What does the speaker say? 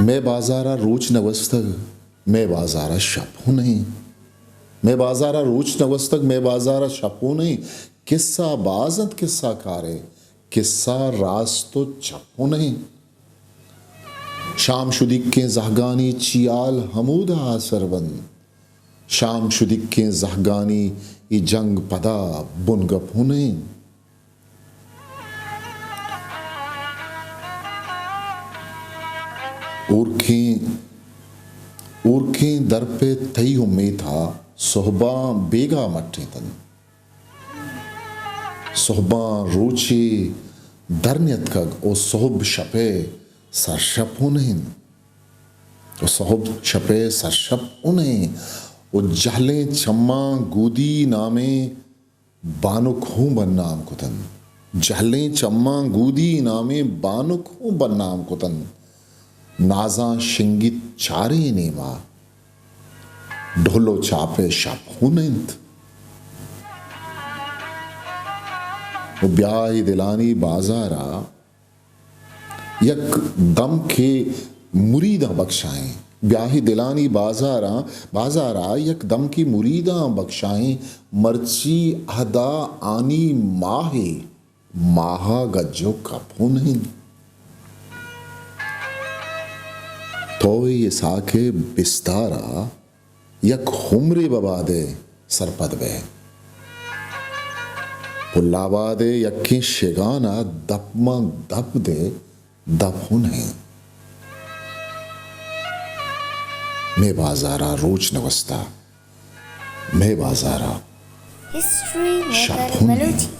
मैं बाजारा रोच नवस्तग मैं बाजारा शपू नहीं, मैं बाजारा रोच नवस्तग मैं बाजारा शपू नहीं, किस्सा बाजत किस्सा कारे किस्सा रास्तो छपू नहीं। शाम शुदिक के जहगानी चियाल हमूदा सरबंद, शाम शुदिक के जहगानी ये जंग पदा बुनगपू नहीं। ऊर्खें दर पे थई उम्मीद था सोहबा बेगा मट्टे तन, सोहबा रोचे दरनियत कग ओ सोहब शपे सरशप नहीं, ओ सोहब शपे सरशप नहीं, ओ जहले चम्मा गूदी नामे बानुक हूँ बन्नाम कुतन, जहले चम्मा गूदी नामे बानुक हूँ बन्नाम कुतन, नाजा शिंगित चारे नेमा ढोलो चापे शप हुनिंत। वो ब्याही दिलानी बाजारा यक दम के मुरीदा बख्शाएं, ब्याही दिलानी बाजारा यक दम की मुरीदा बख्शाएं, मर्ची अहदा आनी माहे माहा गज्जो कपू नहीं। तो ये साके बिस्तारा यक हुमरे बबादे सरपद बे, पुल्लाबादे यक्की शेगाना दपमा दप दे दपू नहीं। मैं बाजारा रोज नवस्ता मैं बाजारा History शपू नहीं।